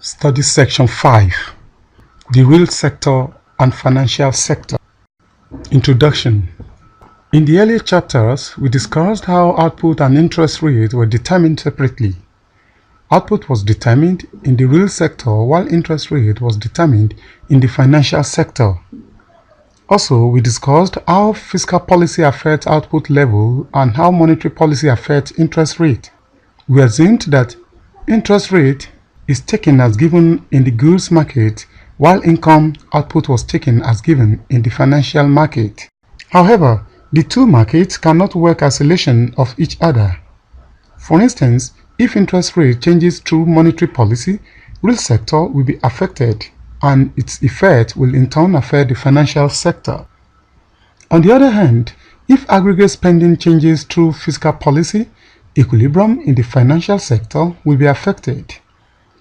Study Section 5, the Real Sector and Financial Sector. Introduction. In the earlier chapters, we discussed how output and interest rate were determined separately. Output was determined in the real sector while interest rate was determined in the financial sector. Also, we discussed how fiscal policy affects output level and how monetary policy affects interest rate. We assumed that interest rate is taken as given in the goods market while income output was taken as given in the financial market. However, the two markets cannot work as isolation of each other. For instance, if interest rate changes through monetary policy, real sector will be affected and its effect will in turn affect the financial sector. On the other hand, if aggregate spending changes through fiscal policy, equilibrium in the financial sector will be affected.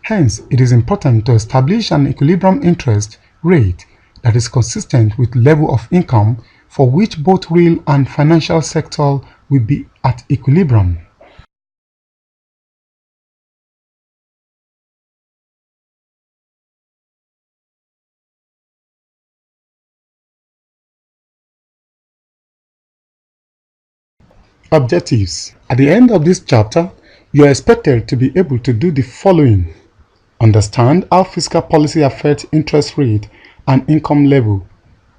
Hence, it is important to establish an equilibrium interest rate that is consistent with level of income for which both real and financial sector will be at equilibrium. Objectives. At the end of this chapter, you are expected to be able to do the following. Understand how fiscal policy affects interest rate and income level.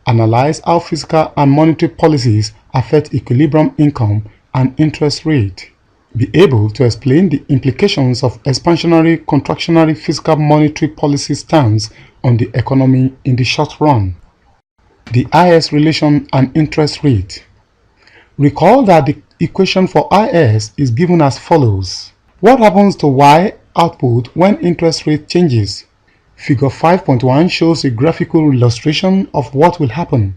Analyze how fiscal and monetary policies affect equilibrium income and interest rate. Be able to explain the implications of expansionary, contractionary fiscal monetary policy stance on the economy in the short run. The IS relation and interest rate. Recall that the equation for IS is given as follows. What happens to Y output when interest rate changes? Figure 5.1 shows a graphical illustration of what will happen.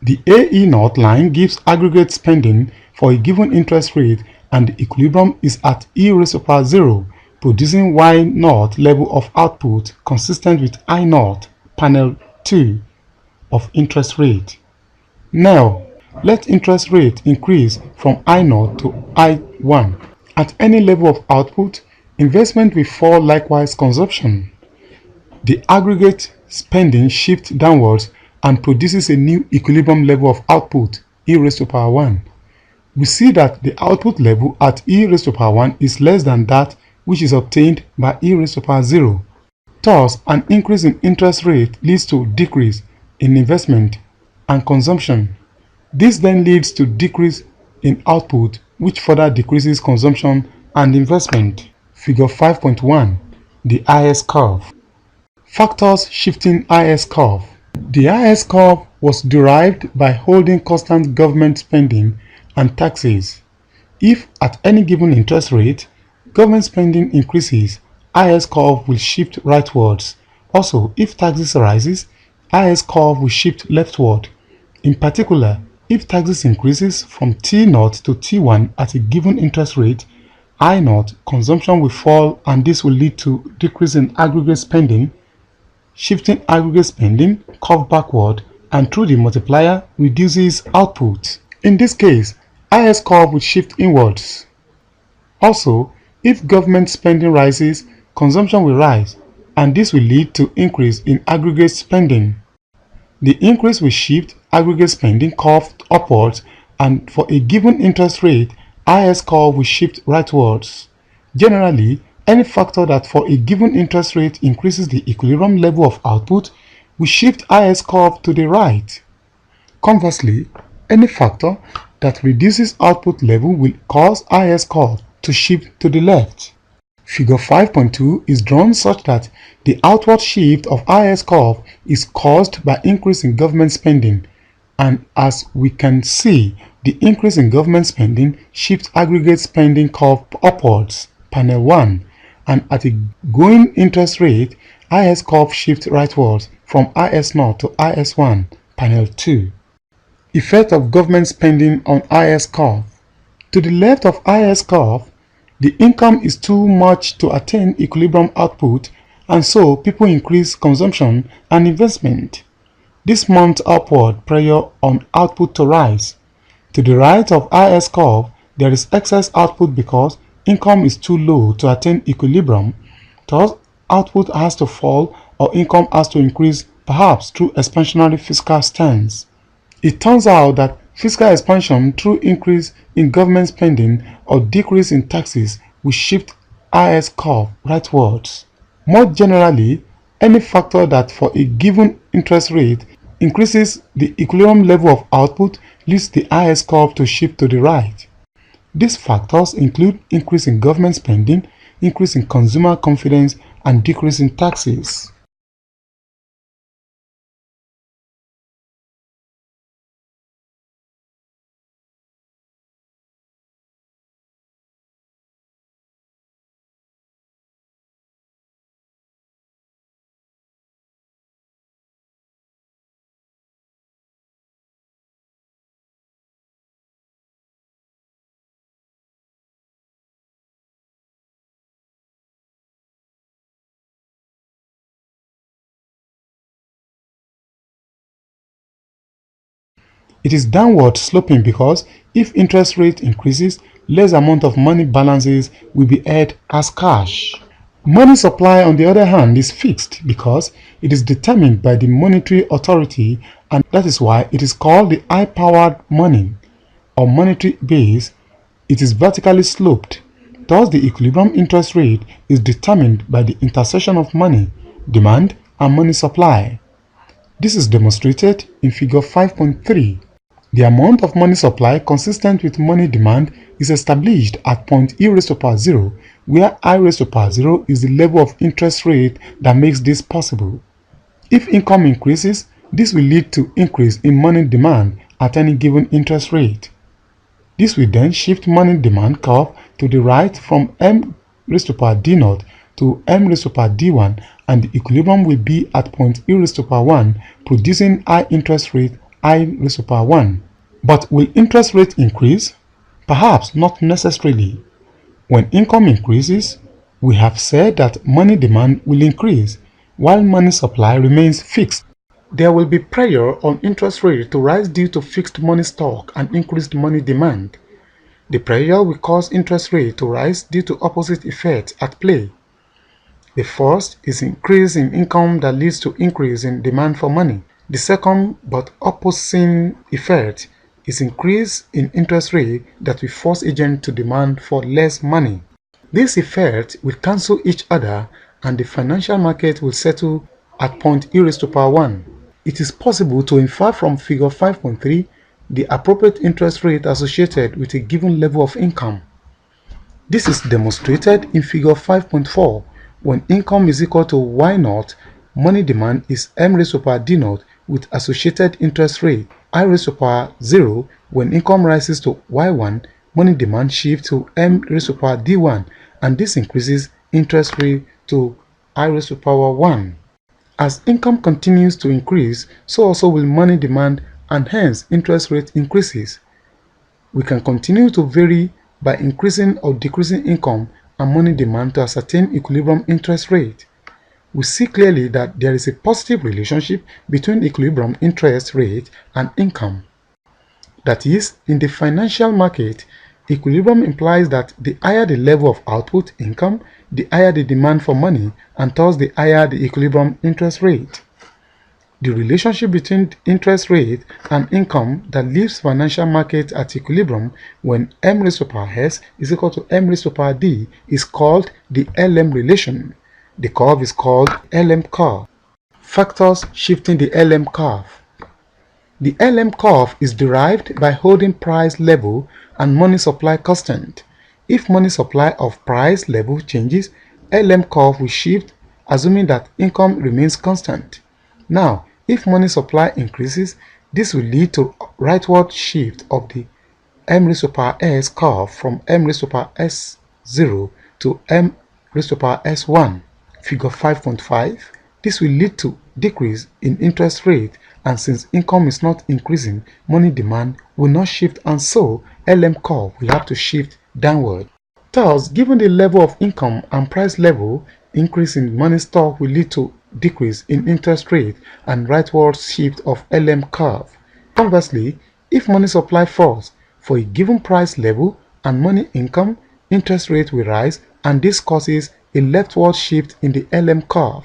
The AE0 line gives aggregate spending for a given interest rate and the equilibrium is at E raised to power 0, producing Y0 level of output consistent with I0, panel 2, of interest rate. Now, let interest rate increase from I0 to I1. At any level of output, investment will fall, likewise consumption. The aggregate spending shifts downwards and produces a new equilibrium level of output, E raised to power 1. We see that the output level at E raised to power 1 is less than that which is obtained by E raised to power 0. Thus, an increase in interest rate leads to decrease in investment and consumption. This then leads to decrease in output, which further decreases consumption and investment. Figure 5.1. The IS curve. Factors shifting IS curve. The IS curve was derived by holding constant government spending and taxes. If at any given interest rate, government spending increases, IS curve will shift rightwards. Also, if taxes rises, IS curve will shift leftward. In particular, if taxes increases from T0 to T1 at a given interest rate, I0 consumption will fall and this will lead to decrease in aggregate spending, shifting aggregate spending curve backward and through the multiplier reduces output. In this case, IS curve will shift inwards. Also, if government spending rises, consumption will rise and this will lead to increase in aggregate spending. The increase will shift aggregate spending curve upwards and for a given interest rate, IS curve will shift rightwards. Generally, any factor that for a given interest rate increases the equilibrium level of output will shift IS curve to the right. Conversely, any factor that reduces output level will cause IS curve to shift to the left. Figure 5.2 is drawn such that the outward shift of IS curve is caused by increase in government spending, and as we can see, the increase in government spending shifts aggregate spending curve upwards, panel 1, and at a going interest rate, IS curve shifts rightwards from IS0 to IS1, panel 2. Effect of government spending on IS curve. To the left of IS curve, the income is too much to attain equilibrium output and so people increase consumption and investment. This mounts upward pressure on output to rise. To the right of IS curve, there is excess output because income is too low to attain equilibrium. Thus, output has to fall or income has to increase, perhaps through expansionary fiscal stance. It turns out that fiscal expansion through increase in government spending or decrease in taxes will shift IS curve rightwards. More generally, any factor that for a given interest rate increases the equilibrium level of output leads the IS curve to shift to the right. These factors include increase in government spending, increase in consumer confidence, and decrease in taxes. It is downward sloping because if interest rate increases, less amount of money balances will be held as cash. Money supply, on the other hand, is fixed because it is determined by the monetary authority, and that is why it is called the high-powered money or monetary base. It is vertically sloped. Thus, the equilibrium interest rate is determined by the intersection of money, demand, and money supply. This is demonstrated in figure 5.3. The amount of money supply consistent with money demand is established at point e raised to power 0, where I raised to power 0 is the level of interest rate that makes this possible. If income increases, this will lead to increase in money demand at any given interest rate. This will then shift money demand curve to the right from m raised to power d0 to m raised to power d1, and the equilibrium will be at point e raised to power 1, producing high interest rate I raised to power 1. But will interest rate increase? Perhaps not necessarily. When income increases, we have said that money demand will increase, while money supply remains fixed. There will be pressure on interest rate to rise due to fixed money stock and increased money demand. The pressure will cause interest rate to rise due to opposite effects at play. The first is increase in income that leads to increase in demand for money. The second, but opposing effect, is increase in interest rate that will force agents to demand for less money. This effect will cancel each other and the financial market will settle at point e raised to power 1. It is possible to infer from figure 5.3 the appropriate interest rate associated with a given level of income. This is demonstrated in figure 5.4. When income is equal to y0, money demand is m raised to power d0 with associated interest rate I raised to power 0. When income rises to y1, money demand shifts to m raised to power d1, and this increases interest rate to I raised to power 1. As income continues to increase, so also will money demand, and hence interest rate increases. We can continue to vary by increasing or decreasing income and money demand to ascertain equilibrium interest rate. We see clearly that there is a positive relationship between equilibrium interest rate and income. That is, in the financial market, equilibrium implies that the higher the level of output income, the higher the demand for money, and thus the higher the equilibrium interest rate. The relationship between interest rate and income that leaves financial markets at equilibrium when m raised to power s is equal to m raised to power d is called the LM relation. The curve is called LM curve. Factors shifting the LM curve. The LM curve is derived by holding price level and money supply constant. If money supply of price level changes, LM curve will shift, assuming that income remains constant. Now, if money supply increases, this will lead to rightward shift of the m raised to power s curve from m raised to power s0 to m raised to power s1. Figure 5.5. This will lead to decrease in interest rate, and since income is not increasing, money demand will not shift, and so LM curve will have to shift downward. Thus, given the level of income and price level, increase in money stock will lead to decrease in interest rate and rightward shift of LM curve. Conversely, if money supply falls for a given price level and money income, interest rate will rise, and this causes a leftward shift in the LM curve.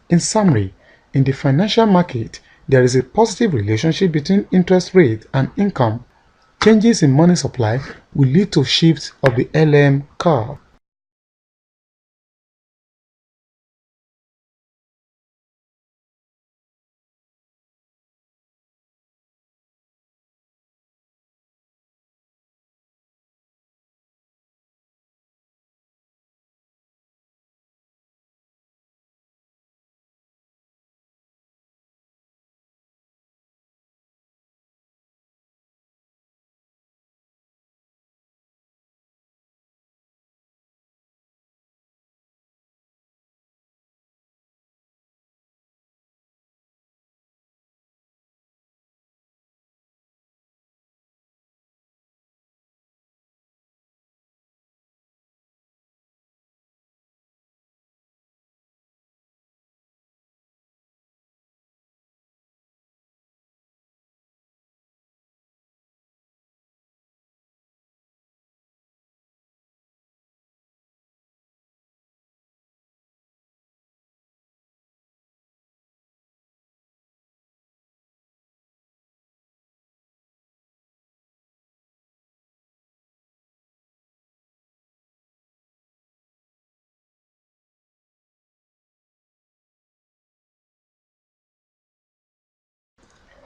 In summary, in the financial market, there is a positive relationship between interest rate and income. Changes in money supply will lead to shifts of the LM curve.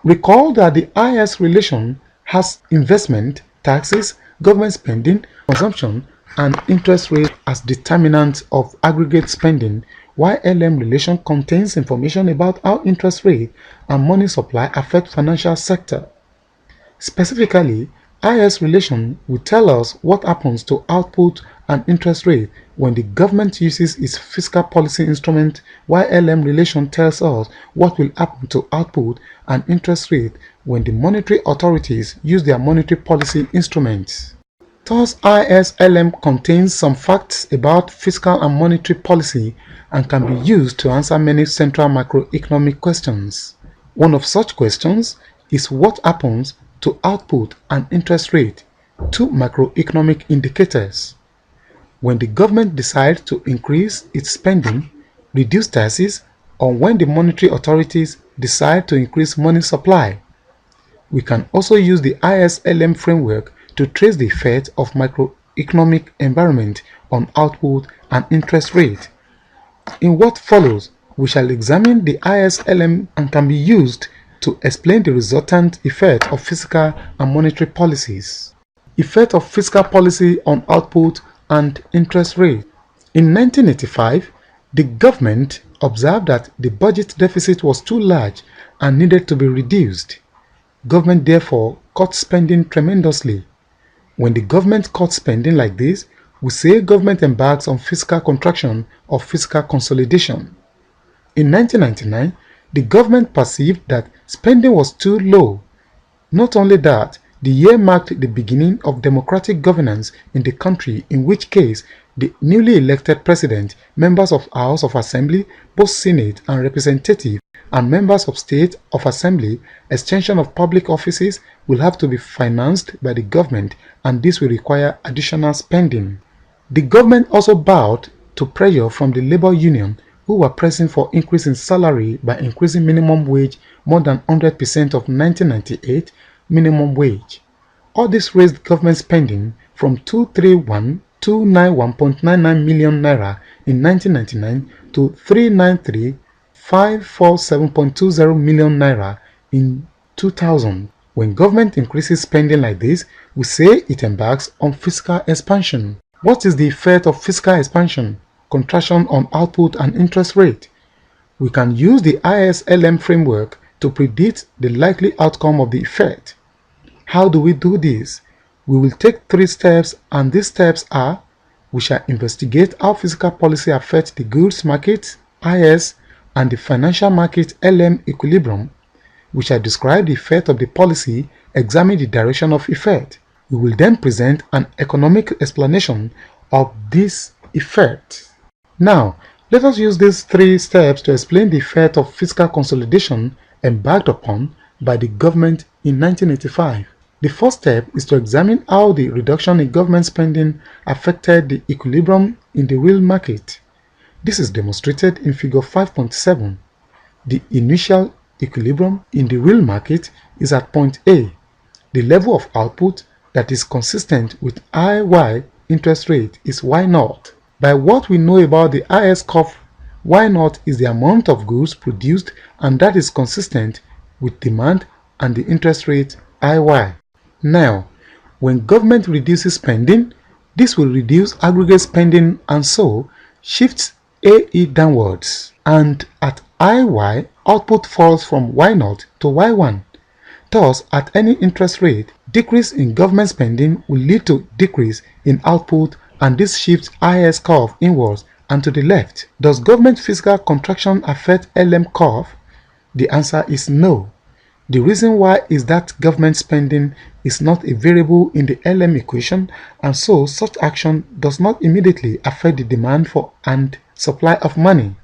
Recall that the IS relation has investment, taxes, government spending, consumption, and interest rate as determinants of aggregate spending, while LM relation contains information about how interest rate and money supply affect financial sector. Specifically, IS relation will tell us what happens to output and interest rate when the government uses its fiscal policy instrument, while LM relation tells us what will happen to output and interest rate when the monetary authorities use their monetary policy instruments. Thus, IS-LM contains some facts about fiscal and monetary policy and can be used to answer many central macroeconomic questions. One of such questions is what happens to output and interest rate, two macroeconomic indicators, when the government decides to increase its spending, reduce taxes, or when the monetary authorities decide to increase money supply. We can also use the IS-LM framework to trace the effect of macroeconomic environment on output and interest rate. In what follows, we shall examine the IS-LM and can be used to explain the resultant effect of fiscal and monetary policies. Effect of fiscal policy on output and interest rate. In 1985, the government observed that the budget deficit was too large and needed to be reduced. Government therefore cut spending tremendously. When the government cuts spending like this, we say government embarks on fiscal contraction or fiscal consolidation. In 1999, the government perceived that spending was too low. Not only that, the year marked the beginning of democratic governance in the country, in which case the newly elected president, members of House of Assembly, both Senate and Representative, and members of State of Assembly, extension of public offices will have to be financed by the government, and this will require additional spending. The government also bowed to pressure from the labor union, who were pressing for increase in salary by increasing minimum wage more than 100% of 1998 minimum wage. All this raised government spending from 231,291.99 million naira in 1999 to 393,547.20 million naira in 2000. When government increases spending like this, we say it embarks on fiscal expansion. What is the effect of fiscal expansion? Contraction on output and interest rate. We can use the IS-LM framework to predict the likely outcome of the effect. How do we do this? We will take 3 steps, and these steps are: we shall investigate how fiscal policy affects the goods market, IS, and the financial market, LM equilibrium. We shall describe the effect of the policy, examine the direction of effect. We will then present an economic explanation of this effect. Now, let us use these 3 steps to explain the effect of fiscal consolidation embarked upon by the government in 1985. The first step is to examine how the reduction in government spending affected the equilibrium in the real market. This is demonstrated in figure 5.7. The initial equilibrium in the real market is at point A. The level of output that is consistent with IY interest rate is Y0. By what we know about the IS curve, Y0 is the amount of goods produced and that is consistent with demand and the interest rate IY. Now, when government reduces spending, this will reduce aggregate spending and so shifts AE downwards. And at IY, output falls from Y0 to Y1. Thus, at any interest rate, decrease in government spending will lead to decrease in output and this shifts IS curve inwards and to the left. Does government fiscal contraction affect LM curve? The answer is no. The reason why is that government spending is not a variable in the LM equation and so such action does not immediately affect the demand for and supply of money.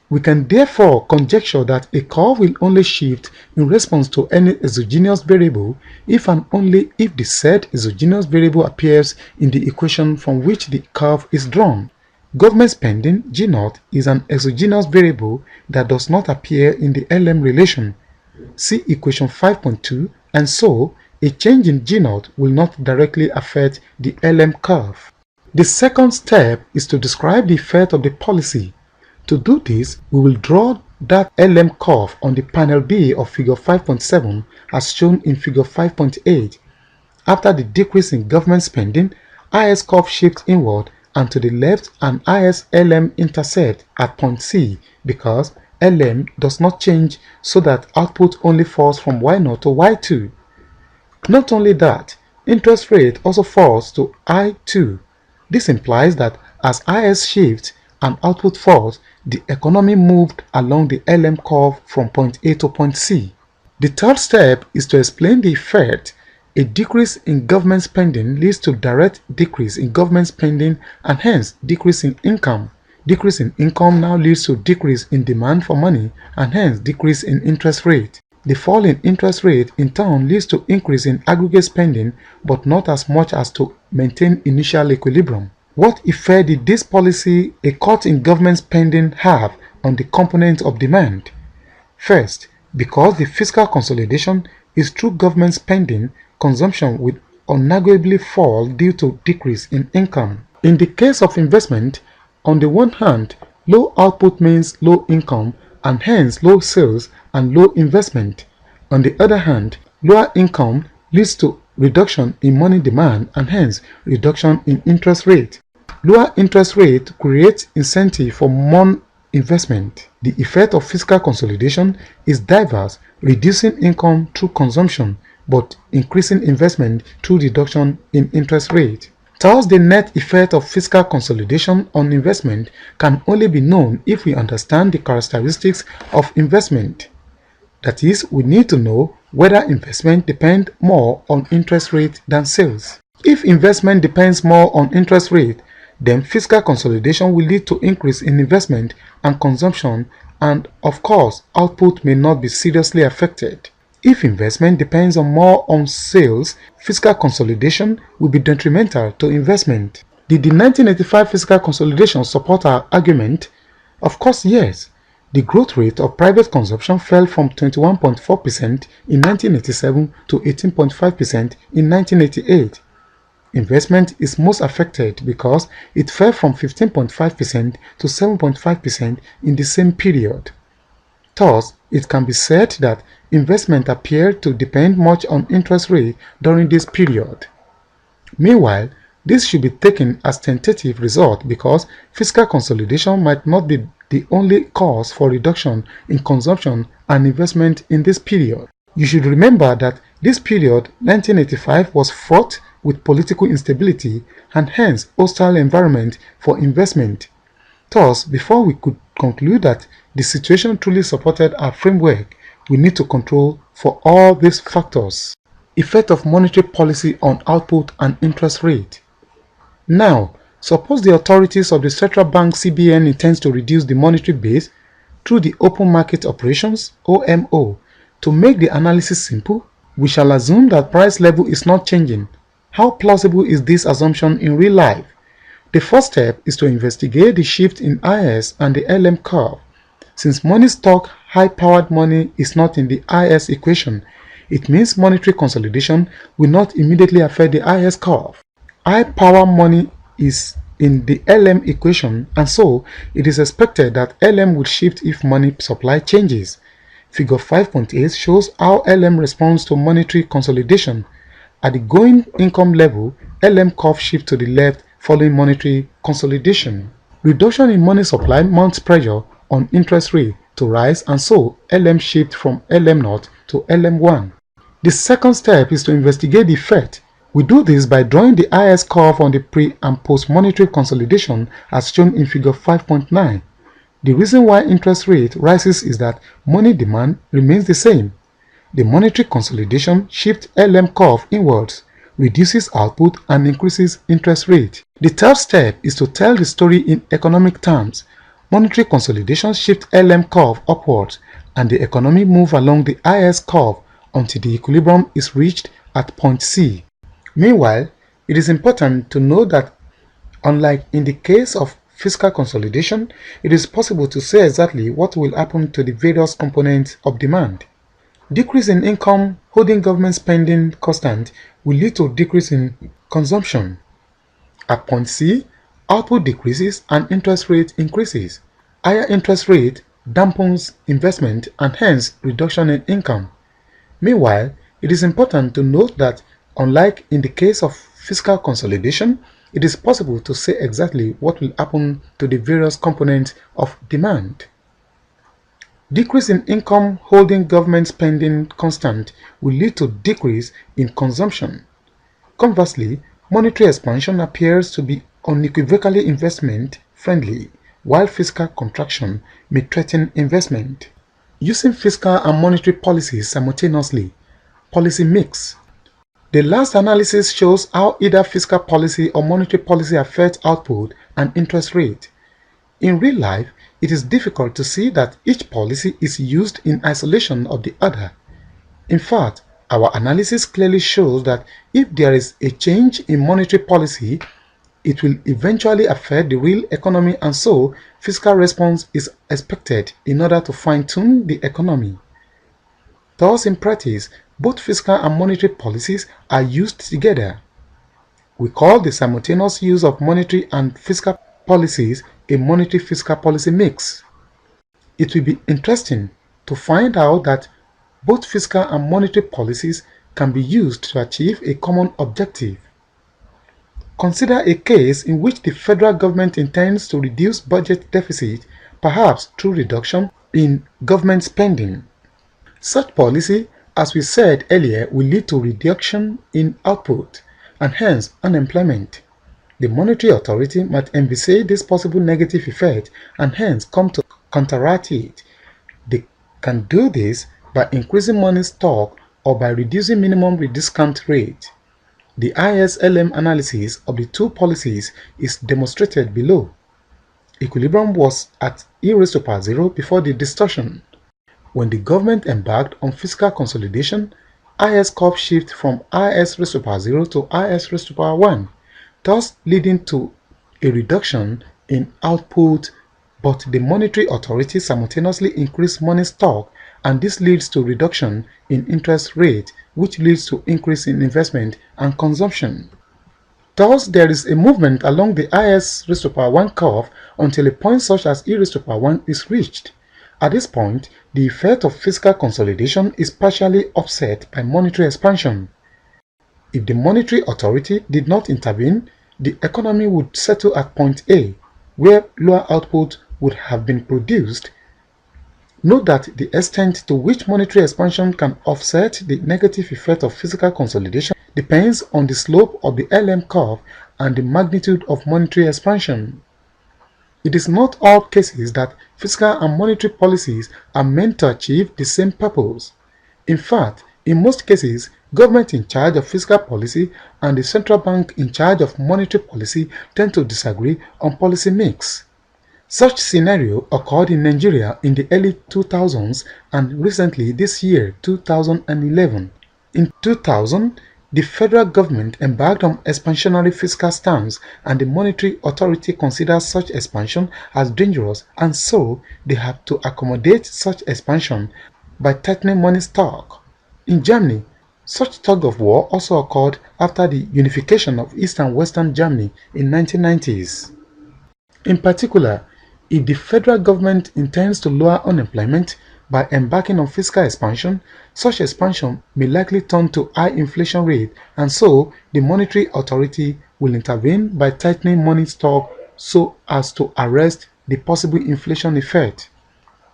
We can therefore conjecture that a curve will only shift in response to any exogenous variable if and only if the said exogenous variable appears in the equation from which the curve is drawn. Government spending, G0, is an exogenous variable that does not appear in the LM relation. See equation 5.2, and so a change in G0 will not directly affect the LM curve. The second step is to describe the effect of the policy. To do this, we will draw that LM curve on the panel B of figure 5.7 as shown in figure 5.8. After the decrease in government spending, IS curve shifts inward and to the left and IS-LM intersect at point C because LM does not change so that output only falls from Y0 to Y2. Not only that, interest rate also falls to I2. This implies that as IS shifts and output falls, the economy moved along the LM curve from point A to point C. The third step is to explain the effect. A decrease in government spending leads to direct decrease in government spending and hence decrease in income. Decrease in income now leads to decrease in demand for money and hence decrease in interest rate. The fall in interest rate in turn leads to increase in aggregate spending but not as much as to maintain initial equilibrium. What effect did this policy, a cut in government spending, have on the components of demand? First, because the fiscal consolidation is through government spending, consumption will unarguably fall due to decrease in income. In the case of investment, on the one hand, low output means low income and hence low sales and low investment. On the other hand, lower income leads to reduction in money demand and hence reduction in interest rate. Lower interest rate creates incentive for more investment. The effect of fiscal consolidation is diverse, reducing income through consumption but increasing investment through reduction in interest rate. Thus, the net effect of fiscal consolidation on investment can only be known if we understand the characteristics of investment. That is, we need to know whether investment depends more on interest rate than sales. If investment depends more on interest rate, then fiscal consolidation will lead to increase in investment and consumption and, of course, output may not be seriously affected. If investment depends more on sales, fiscal consolidation will be detrimental to investment. Did the 1985 fiscal consolidation support our argument? Of course, yes. The growth rate of private consumption fell from 21.4% in 1987 to 18.5% in 1988. Investment is most affected because it fell from 15.5% to 7.5% in the same period. Thus, it can be said that investment appeared to depend much on interest rate during this period. Meanwhile, this should be taken as tentative result because fiscal consolidation might not be the only cause for reduction in consumption and investment in this period. You should remember that this period, 1985, was fraught with political instability and hence hostile environment for investment. Thus, before we could conclude that the situation truly supported our framework, we need to control for all these factors. Effect of monetary policy on output and interest rate. Now, suppose the authorities of the Central Bank CBN intends to reduce the monetary base through the open market operations OMO. To make the analysis simple, we shall assume that price level is not changing. How plausible is this assumption in real life? The first step is to investigate the shift in IS and the LM curve. Since money stock high-powered money is not in the IS equation, it means monetary consolidation will not immediately affect the IS curve. High-power money is in the LM equation, and so it is expected that LM will shift if money supply changes. Figure 5.8 shows how LM responds to monetary consolidation. At the going income level, LM curve shifts to the left following monetary consolidation. Reduction in money supply mounts pressure on interest rate to rise, and so LM shifts from LM0 to LM1. The second step is to investigate the effect. We do this by drawing the IS curve on the pre- and post-monetary consolidation as shown in figure 5.9. The reason why interest rate rises is that money demand remains the same. The monetary consolidation shifts LM curve inwards, reduces output, and increases interest rate. The third step is to tell the story in economic terms. Monetary consolidation shifts LM curve upwards, and the economy moves along the IS curve until the equilibrium is reached at point C. Meanwhile, it is important to note that unlike in the case of fiscal consolidation, it is possible to say exactly what will happen to the various components of demand. Decrease in income holding government spending constant will lead to decrease in consumption. At point C, output decreases and interest rate increases. Higher interest rate dampens investment and hence reduction in income. Meanwhile, it is important to note that unlike in the case of fiscal consolidation, it is possible to say exactly what will happen to the various components of demand. Decrease in income holding government spending constant will lead to decrease in consumption. Conversely, monetary expansion appears to be unequivocally investment friendly, while fiscal contraction may threaten investment. Using fiscal and monetary policies simultaneously. Policy mix. The last analysis shows how either fiscal policy or monetary policy affects output and interest rate. In real life, it is difficult to see that each policy is used in isolation of the other. In fact, our analysis clearly shows that if there is a change in monetary policy, it will eventually affect the real economy, and so fiscal response is expected in order to fine-tune the economy. Thus, in practice, both fiscal and monetary policies are used together. We call the simultaneous use of monetary and fiscal policies a monetary fiscal policy mix. It will be interesting to find out that both fiscal and monetary policies can be used to achieve a common objective. Consider a case in which the federal government intends to reduce budget deficit, perhaps through reduction in government spending. Such policy, as we said earlier, will lead to reduction in output and hence unemployment. The monetary authority might envisage this possible negative effect and hence come to counteract it. They can do this by increasing money stock or by reducing minimum discount rate. The IS-LM analysis of the two policies is demonstrated below. Equilibrium was at e⁻0 before the distortion. When the government embarked on fiscal consolidation, IS curve shift from IS⁻0 to IS⁻1, thus leading to a reduction in output, but the monetary authority simultaneously increased money stock, and this leads to reduction in interest rate, which leads to increase in investment and consumption. Thus, there is a movement along the IS⁻1 curve until a point such as e⁻1 is reached. At this point, the effect of fiscal consolidation is partially offset by monetary expansion. If the monetary authority did not intervene, the economy would settle at point A, where lower output would have been produced. Note that the extent to which monetary expansion can offset the negative effect of fiscal consolidation depends on the slope of the LM curve and the magnitude of monetary expansion. It is not all cases that fiscal and monetary policies are meant to achieve the same purpose. In fact, in most cases, government in charge of fiscal policy and the central bank in charge of monetary policy tend to disagree on policy mix. Such scenario occurred in Nigeria in the early 2000s and recently this year, 2011. In 2000, The federal government embarked on expansionary fiscal stance, and the monetary authority considers such expansion as dangerous, and so they have to accommodate such expansion by tightening money stock. In Germany, such tug-of-war also occurred after the unification of East and Western Germany in 1990s. In particular, if the federal government intends to lower unemployment by embarking on fiscal expansion, such expansion may likely turn to high inflation rate, and so the monetary authority will intervene by tightening money stock so as to arrest the possible inflation effect.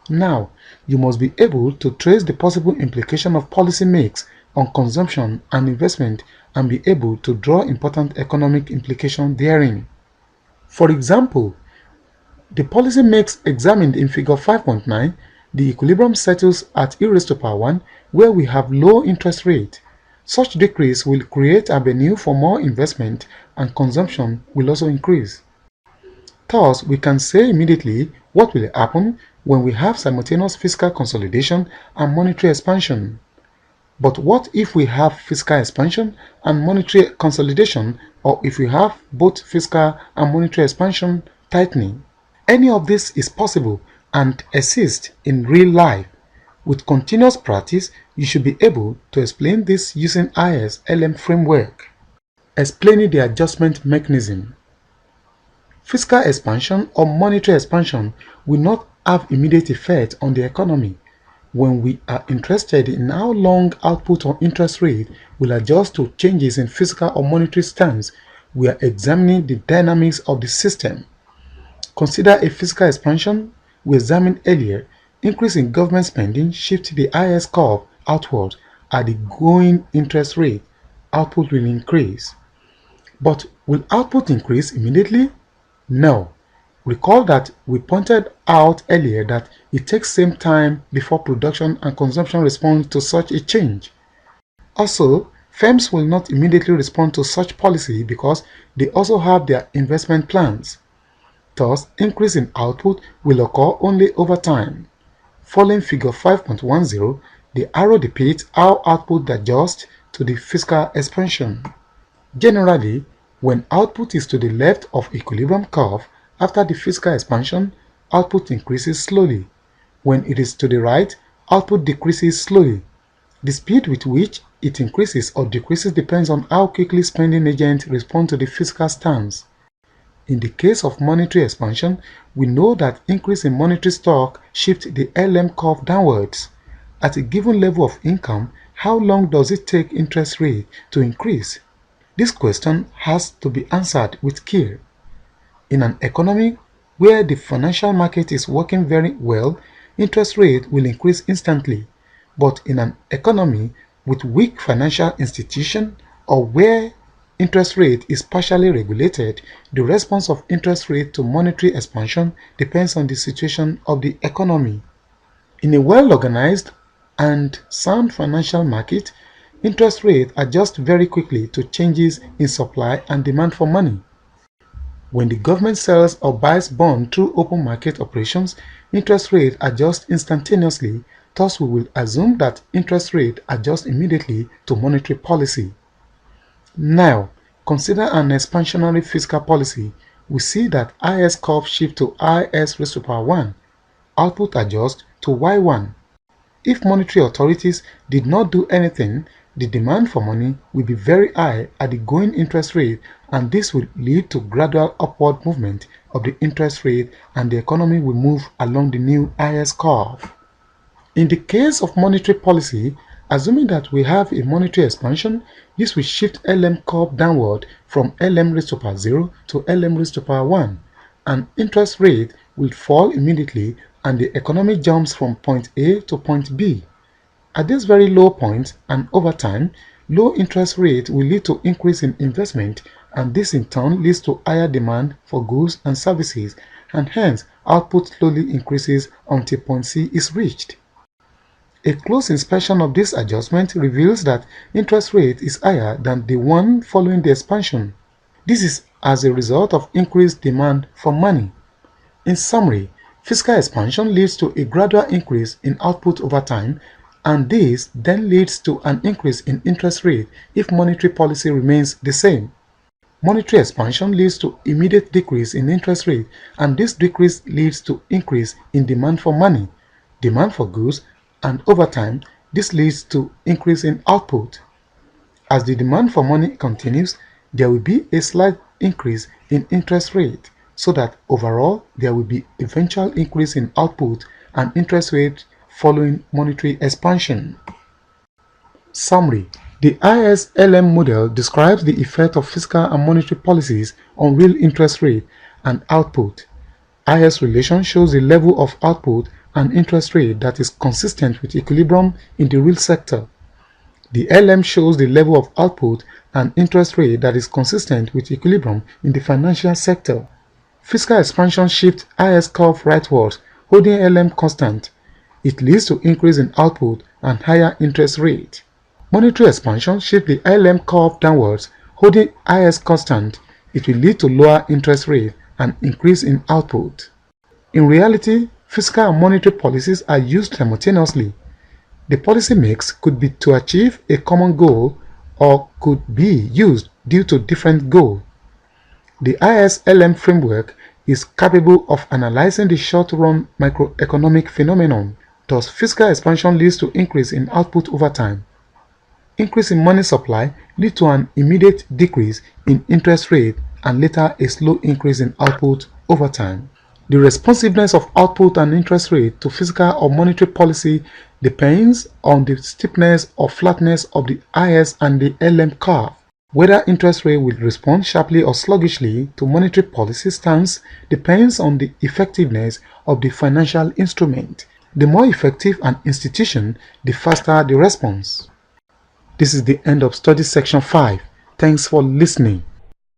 Now, you must be able to trace the possible implication of policy makes on consumption and investment and be able to draw important economic implications therein. For example, the policy makes examined in Figure 5.9, the equilibrium settles at e raised to power 1 where we have low interest rate. Such decrease will create avenue for more investment and consumption will also increase. Thus, we can say immediately what will happen when we have simultaneous fiscal consolidation and monetary expansion. But what if we have fiscal expansion and monetary consolidation, or if we have both fiscal and monetary expansion tightening? Any of this is possible and exists in real life. With continuous practice, you should be able to explain this using IS-LM framework. Explaining the adjustment mechanism. Fiscal expansion or monetary expansion will not have immediate effect on the economy. When we are interested in how long output or interest rate will adjust to changes in fiscal or monetary stance, we are examining the dynamics of the system. Consider a fiscal expansion we examined earlier. Increase in government spending shifts the IS curve outward at the going interest rate. Output will increase. But will output increase immediately? No. Recall that we pointed out earlier that it takes same time before production and consumption respond to such a change. Also, firms will not immediately respond to such policy because they also have their investment plans. Thus, increase in output will occur only over time. Following Figure 5.10, the arrow depicts how output adjusts to the fiscal expansion. Generally, when output is to the left of equilibrium curve after the fiscal expansion, output increases slowly. When it is to the right, output decreases slowly. The speed with which it increases or decreases depends on how quickly spending agents respond to the fiscal stance. In the case of monetary expansion, we know that increase in monetary stock shifts the LM curve downwards. At a given level of income, how long does it take interest rate to increase? This question has to be answered with care. In an economy where the financial market is working very well, interest rate will increase instantly. But in an economy with weak financial institution or where interest rate is partially regulated, the response of interest rate to monetary expansion depends on the situation of the economy. In a well-organized and sound financial market, interest rate adjusts very quickly to changes in supply and demand for money. When the government sells or buys bonds through open market operations, interest rate adjusts instantaneously. Thus, we will assume that interest rate adjusts immediately to monetary policy. Now, consider an expansionary fiscal policy. We see that IS curve shift to IS raised to power 1. Output adjusts to Y1. If monetary authorities did not do anything, the demand for money will be very high at the going interest rate, and this will lead to gradual upward movement of the interest rate and the economy will move along the new IS curve. In the case of monetary policy, assuming that we have a monetary expansion, this will shift LM curve downward from LM raised to power 0 to LM raised to power 1, and interest rate will fall immediately and the economy jumps from point A to point B. At this very low point and over time, low interest rate will lead to increase in investment, and this in turn leads to higher demand for goods and services, and hence output slowly increases until point C is reached. A close inspection of this adjustment reveals that interest rate is higher than the one following the expansion. This is as a result of increased demand for money. In summary, fiscal expansion leads to a gradual increase in output over time, and this then leads to an increase in interest rate if monetary policy remains the same. Monetary expansion leads to immediate decrease in interest rate, and this decrease leads to increase in demand for money, demand for goods, and over time, this leads to increase in output. As the demand for money continues, there will be a slight increase in interest rate, so that overall there will be eventual increase in output and interest rate following monetary expansion. Summary: the ISLM model describes the effect of fiscal and monetary policies on real interest rate and output. IS relation shows the level of output and interest rate that is consistent with equilibrium in the real sector. The LM shows the level of output and interest rate that is consistent with equilibrium in the financial sector. Fiscal expansion shifts IS curve rightwards, holding LM constant. It leads to increase in output and higher interest rate. Monetary expansion shifts the LM curve downwards, holding IS constant. It will lead to lower interest rate and increase in output. In reality, fiscal and monetary policies are used simultaneously. The policy mix could be to achieve a common goal or could be used due to different goals. The ISLM framework is capable of analyzing the short-run microeconomic phenomenon. Thus, fiscal expansion leads to increase in output over time. Increase in money supply leads to an immediate decrease in interest rate and later a slow increase in output over time. The responsiveness of output and interest rate to fiscal or monetary policy depends on the steepness or flatness of the IS and the LM curve. Whether interest rate will respond sharply or sluggishly to monetary policy stance depends on the effectiveness of the financial instrument. The more effective an institution, the faster the response. This is the end of study section 5. Thanks for listening.